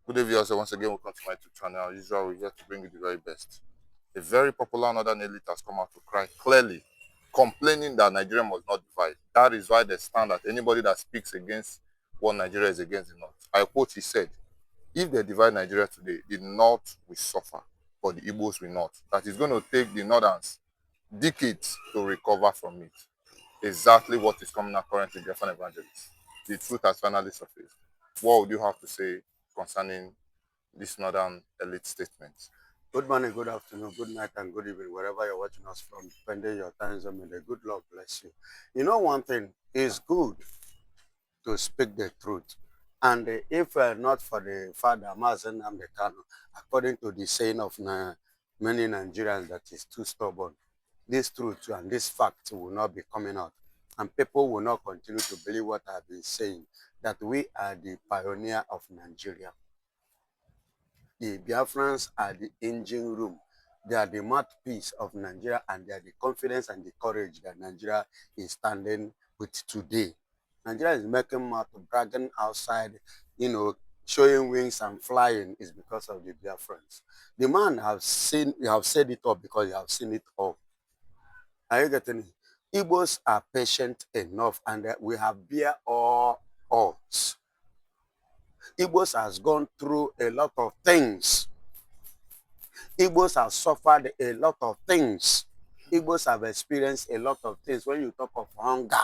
Good day, viewers. Once again, welcome to my YouTube channel. As usual, we're here to bring you the very best. A very popular northern elite has come out to cry clearly, complaining that Nigeria must not divide. That is why they stand that anybody that speaks against what Nigeria is against the North. I quote, he said, if they divide Nigeria today, the North will suffer, but the Igbos will not. That is going to take the Northerns decades to recover from it. Exactly what is coming out currently, Biafran evangelists. The truth has finally surfaced. What would you have to say concerning this northern elite statement? Good morning, good afternoon, good night, and good evening, wherever you're watching us from, depending your time zone. May the good Lord bless you. You know, one thing is good to speak the truth. And if not for the father, Mazen Nnamdi Kanu, according to the saying of many Nigerians, that is too stubborn, this truth and this fact will not be coming out. And people will not continue to believe what I've been saying, that we are the pioneer of Nigeria. The Biafrans are the engine room. They are the mouthpiece of Nigeria, and they are the confidence and the courage that Nigeria is standing with today. Nigeria is making mouth, bragging outside, showing wings and flying is because of the Biafrans. The man have said it all because you have seen it all. Are you getting it? Igbos are patient enough, and we have bear all odds. Igbos has gone through a lot of things. Igbos have suffered a lot of things. Igbos have experienced a lot of things. When you talk of hunger,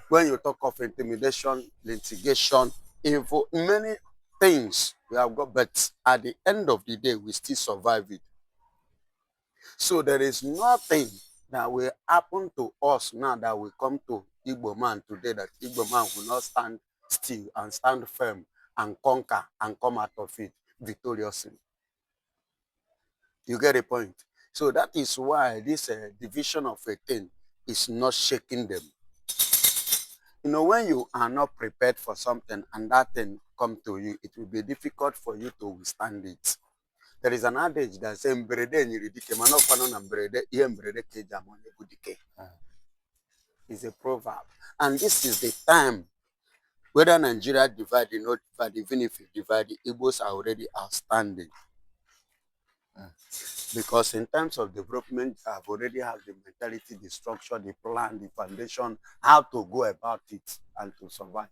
when you talk of intimidation, litigation, evil, many things we have got, but at the end of the day, we still survive it. So there is nothing that will happen to us now that will come to Igbo man today that Igbo man will not stand still and stand firm and conquer and come out of it victoriously. You get a point? So that is why this division of a thing is not shaking them. You know, when you are not prepared for something and that thing come to you, it will be difficult for you to withstand it. There is an adage that says, it's a proverb. And this is the time, whether Nigeria divide or not divide, even if you divide, the Igbos are already outstanding. Because in terms of development, I've already have the mentality, the structure, the plan, the foundation, how to go about it and to survive.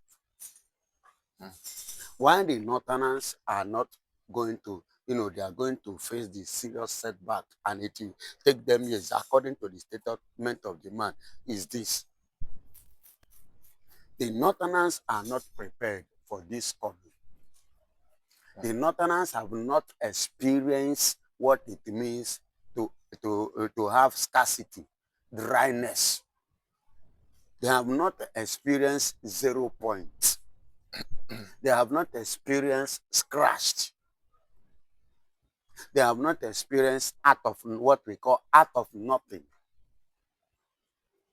Why the Northerners are not going to, they are going to face the serious setback and it will take them years, according to the statement of the man, is this. The Northerners are not prepared for this coming. The Northerners have not experienced what it means to have scarcity, dryness. They have not experienced 0 points. They have not experienced scratched. They have not experienced out of what we call out of nothing.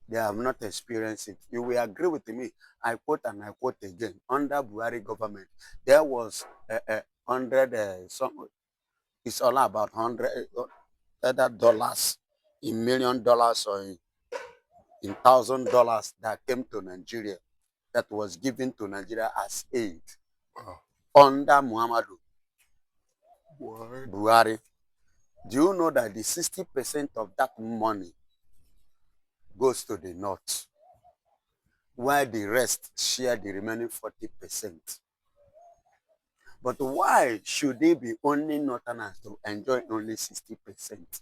They have not experienced it. You will agree with me. I quote and I quote again. Under Buhari government, there was a hundred, it's all about $100 in $1 million or in $1,000 that came to Nigeria, that was given to Nigeria as aid under Muhammadu Buhari. Do you know that the 60% of that money goes to the North, while the rest share the remaining 40%? But why should they be only Northerners to enjoy only 60%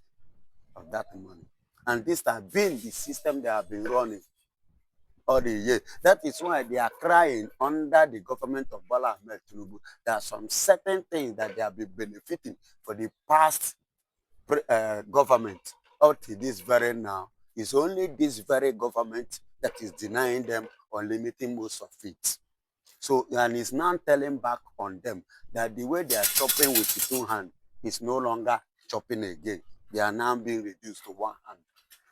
of that money? And this has been the system they have been running all the years. That is why they are crying under the government of Bola Ahmed Tinubu. There are some certain things that they have been benefiting for the past government up to this very now. It's only this very government that is denying them or limiting most of it. So, and it's now telling back on them that the way they are chopping with the 2 hands is no longer chopping again. They are now being reduced to 1 hand.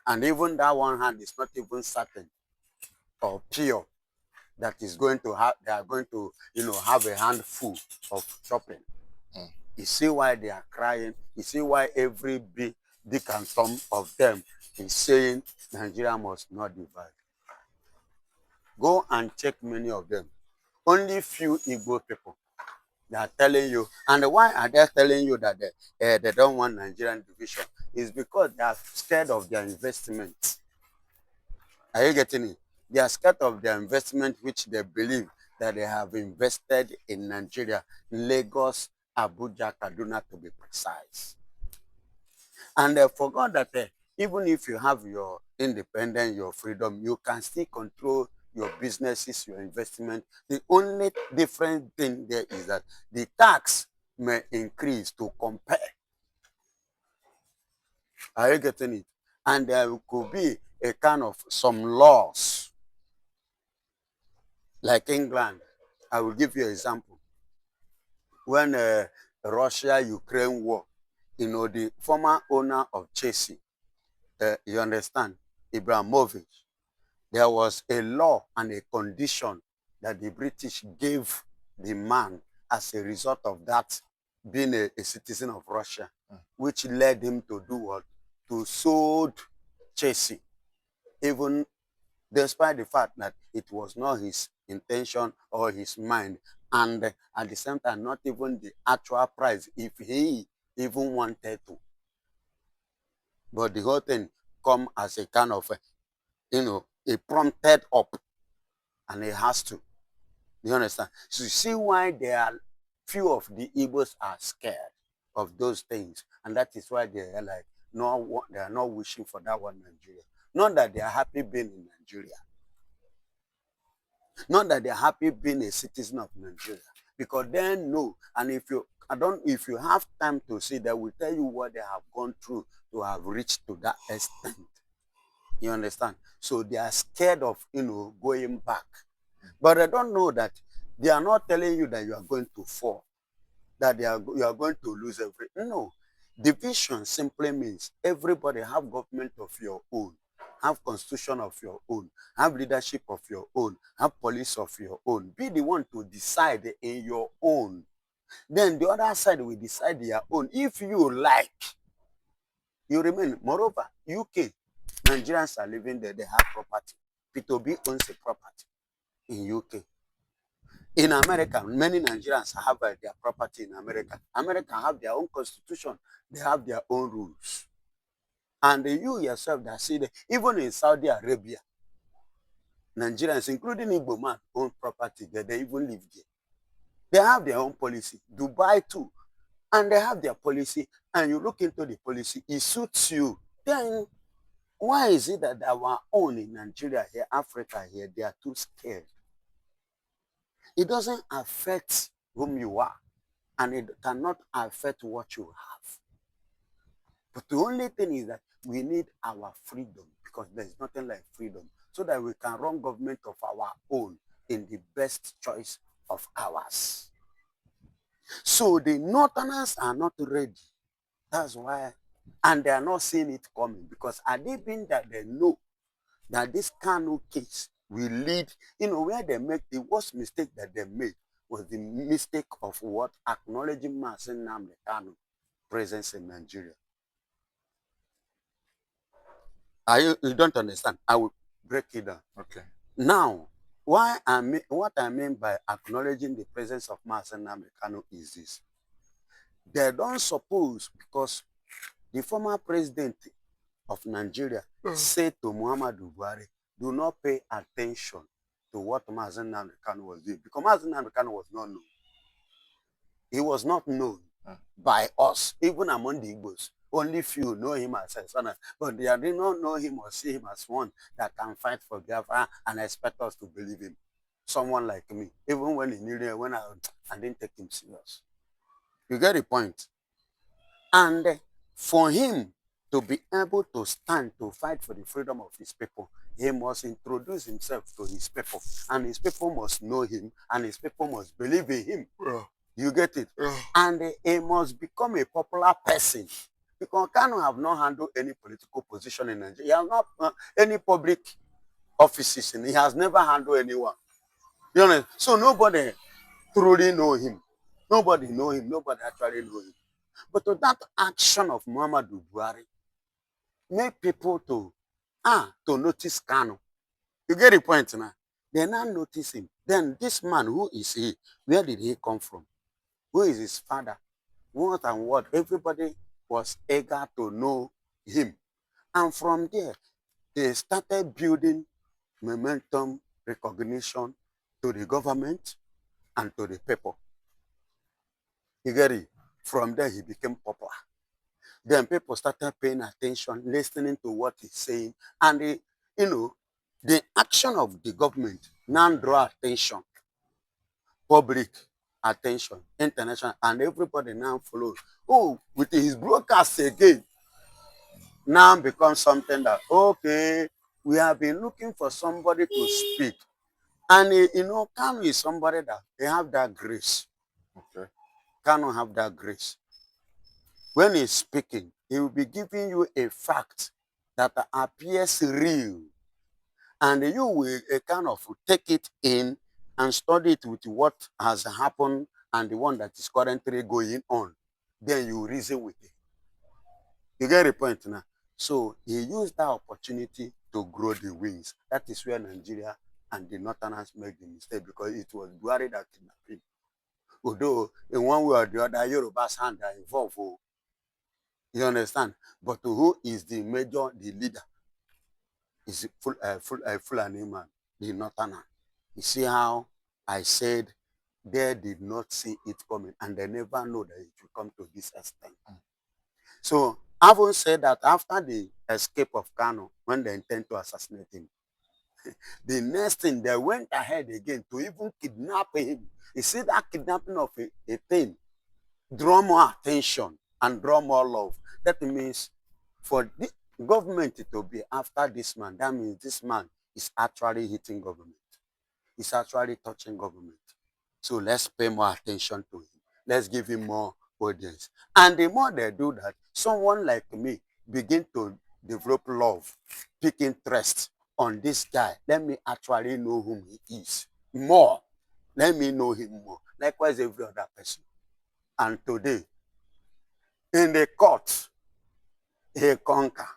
And even that 1 hand is not even certain or pure that is going to have, they are going to, have a handful of chopping. You see why they are crying. You see why every big and some of them is saying Nigeria must not divide. Go and check many of them. Only few Igbo people They are telling you. And why are they telling you that they don't want Nigerian division? Is because they are scared of their investment. Are you getting it? They are scared of their investment, which they believe that they have invested in Nigeria, Lagos, Abuja, Kaduna, to be precise. And they forgot that even if you have your independence, your freedom, you can still control your businesses, your investment. The only different thing there is that the tax may increase to compare. Are you getting it? And there could be a kind of some laws, like England. I will give you an example. When Russia-Ukraine war, the former owner of Chelsea, you understand, Ibrahimovic, there was a law and a condition that the British gave the man as a result of that being a citizen of Russia, which led him to do what? To sold Chelsea, even despite the fact that it was not his intention or his mind, and at the same time, not even the actual price if he even wanted to. But the whole thing come as a kind of, a prompted up, and it has to. You understand? So you see why there are few of the Igbos are scared of those things, and that is why they are like no, they are not wishing for that one Nigeria. Not that they are happy being in Nigeria, not that they are happy being a citizen of Nigeria, because they know, and if you have time to see, they will tell you what they have gone through to have reached to that extent. You understand? So they are scared of going back. But I don't know that they are not telling you that you are going to fall, that you are going to lose everything. No. Division simply means everybody have government of your own, have constitution of your own, have leadership of your own, have police of your own. Be the one to decide in your own. Then the other side will decide their own. If you like, you remain. Moreover, UK, Nigerians are living there, they have property. P2B owns a property in UK. In America, many Nigerians have their property in America. America have their own constitution. They have their own rules. And you yourself that see that even in Saudi Arabia, Nigerians, including Igbo man, own property there. They even live there. They have their own policy. Dubai too. And they have their policy. And you look into the policy, it suits you. Then why is it that our own in Nigeria here, Africa here, they are too scared? It doesn't affect whom you are, and it cannot affect what you have. But the only thing is that we need our freedom, because there's nothing like freedom, so that we can run government of our own in the best choice of ours. So the Northerners are not ready. That's why, and they are not seeing it coming, because had they been that they know that this Kanu case will lead, where they make the worst mistake that they made was the mistake of what? Acknowledging Nnamdi Kanu presence in Nigeria. You don't understand? I will break it down. Okay. Now, what I mean by acknowledging the presence of Nnamdi Kanu is this. They don't suppose, because the former president of Nigeria said to Muhammadu Buhari, do not pay attention to what Nnamdi Kanu was doing, because Nnamdi Kanu was not known. He was not known by us, even among the Igbos. Only few know him as a son, but they did not know him or see him as one that can fight for Biafra and expect us to believe him. Someone like me, even when he knew him, when I didn't take him serious. You get the point? And for him to be able to stand to fight for the freedom of his people, he must introduce himself to his people, and his people must know him, and his people must believe in him. You get it? And he must become a popular person, because Kanu have not handled any political position in Nigeria. He has not any public offices, and he has never handled anyone. You know, so nobody truly know him. Nobody know him. Nobody actually know him. But to that action of Muhammadu Buhari make people to notice Kanu. You get the point now? They now notice him. Then this man, who is he? Where did he come from? Who is his father? What and what? Everybody was eager to know him. And from there, they started building momentum recognition to the government and to the people. You get it? From there, he became popular. Then people started paying attention, listening to what he's saying. And, you know, the action of the government now draw attention, public attention, international, and everybody now follows. Oh, with his broadcast again, now becomes something that, okay, we have been looking for somebody to speak. And, Kanu is somebody that they have that grace. Okay. Kanu have that grace. When he's speaking, he will be giving you a fact that appears real. And you will kind of take it in and study it with what has happened and the one that is currently going on. Then you reason with it. You get the point now? So he used that opportunity to grow the wings. That is where Nigeria and the Northerners made the mistake, because it was Buhari that kidnapped him. Although in one way or the other, Yoruba's hand are involved. Oh, you understand? But who is the major, the leader? Is Fulani man, the Northerner. You see how I said they did not see it coming, and they never know that it will come to this extent. So, having said that, after the escape of Kanu, when they intend to assassinate him, the next thing they went ahead again to even kidnap him. You see that kidnapping of a thing draw more attention and draw more love. That means for the government to be after this man, that means this man is actually hitting government. He's actually touching government. So let's pay more attention to him. Let's give him more audience. And the more they do that, someone like me begin to develop love, pick interest on this guy. Let me actually know whom he is more. Let me know him more. Likewise, every other person. And today, in the court, he conquer.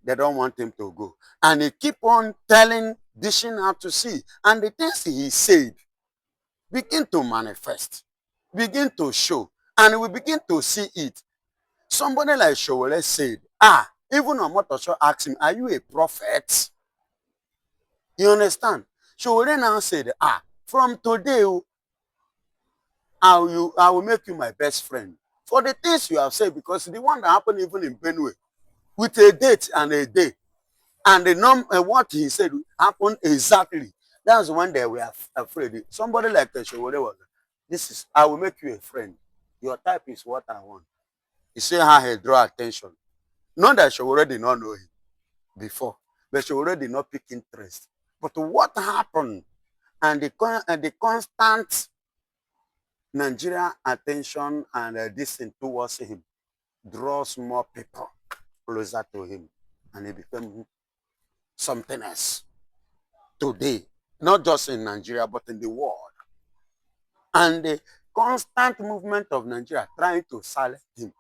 They don't want him to go. And he keep on telling, dishing out to see. And the things he said begin to manifest, begin to show, and we begin to see it. Somebody like Showole said, even Omotosho asked him, are you a prophet? You understand? Showole now said, from today, I will make you my best friend. For the things you have said, because the one that happened even in Benue, with a date and a day, and what he said happened exactly. That's when they were afraid. Somebody like Showole was, I will make you a friend. Your type is what I want. You see how he draw attention. Not that Showore did not know him before, but Showore did not pick interest. But what happened, and the constant Nigeria attention and this thing towards him draws more people closer to him, and he became something else today, not just in Nigeria, but in the world. And the constant movement of Nigeria trying to silence him.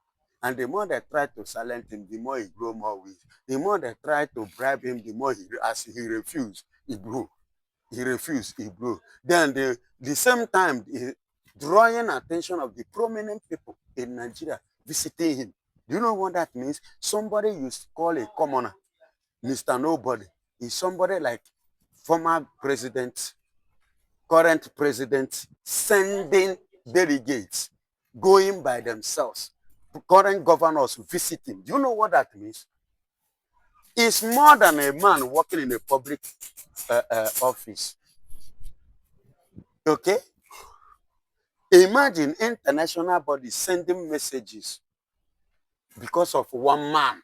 And the more they try to silence him, the more he grow more weak. The more they try to bribe him, the more as he refused, he grew. He refused, he grew. Then the same time, drawing attention of the prominent people in Nigeria visiting him. Do you know what that means? Somebody you call a commoner, Mr. Nobody, is somebody like former president, current president, sending delegates, going by themselves, current governors visiting. Do you know what that means? It's more than a man working in a public office. Okay? Imagine international bodies sending messages because of one man,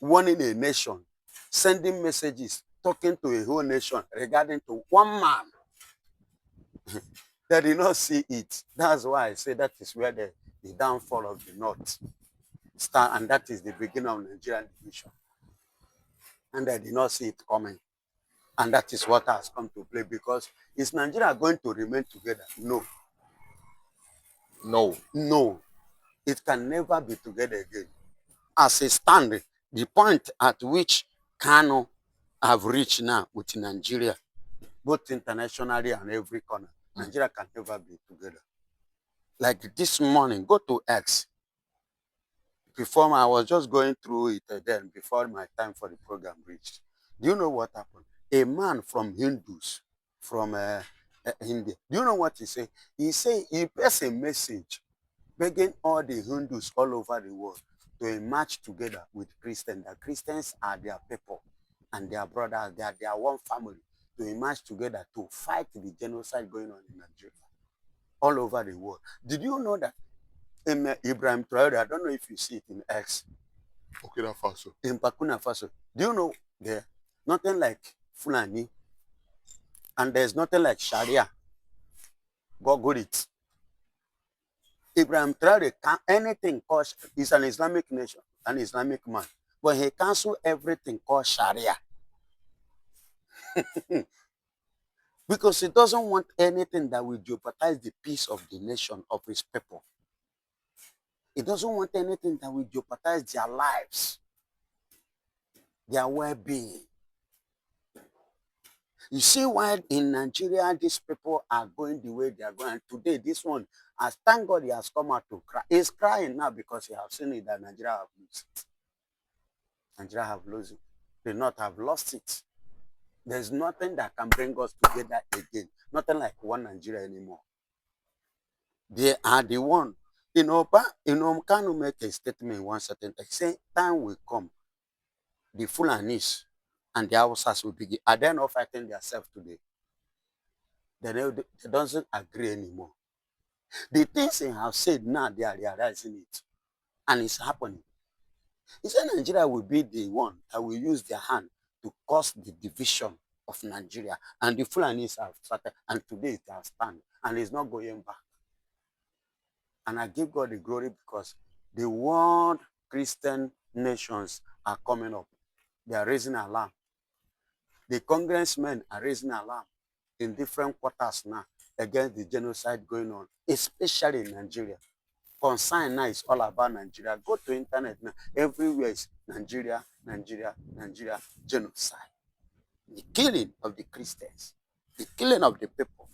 warning a nation, sending messages, talking to a whole nation regarding to one man. They did not see it. That's why I say that is where the downfall of the North start, and that is the beginning of Nigerian division. And they did not see it coming. And that is what has come to play, because is Nigeria going to remain together? No. No. No. It can never be together again. As a stand, the point at which Kanu have reached now with Nigeria, both internationally and every corner, Nigeria can never be together. Like this morning, go to X. Before I was just going through it then before my time for the program reached. Do you know what happened? A man from Hindus, from India. Do you know what he said? He said he passed a message begging all the Hindus all over the world to march together with Christians. That Christians are their people and their brothers. They are their one family. To march together to fight the genocide going on in Nigeria all over the world. Did you know that Ibrahim Traore, I don't know if you see it in X, Burkina Faso. in Burkina Faso. Do you know there nothing like Fulani and there's nothing like Sharia? Google it. Ibrahim Traore can anything called is an Islamic nation, an Islamic man, but he cancelled everything called Sharia because he doesn't want anything that will jeopardize the peace of the nation of his people. He doesn't want anything that will jeopardize their lives, their well-being. You see why in Nigeria these people are going the way they are going. And today, this one, as thank God he has come out to cry. He's crying now because he has seen it that Nigeria have lost it. Nigeria have lost it. They not have lost it. There's nothing that can bring us together again. Nothing like one Nigeria anymore. They are the one. Kanu make a statement in one certain time. Say time will come. The Fulanis and the Hausas will begin. Are they not fighting themselves today? They don't agree anymore. The things they have said now, they are realizing it. And it's happening. He said Nigeria will be the one that will use their hand to cause the division of Nigeria. And the Fulanis have started. And today it has stand. And it's not going back. And I give God the glory because the world Christian nations are coming up. They are raising alarm. The congressmen are raising alarm in different quarters now against the genocide going on, especially in Nigeria. Concern now is all about Nigeria. Go to internet now. Everywhere is Nigeria, Nigeria, Nigeria, genocide. The killing of the Christians, the killing of the people.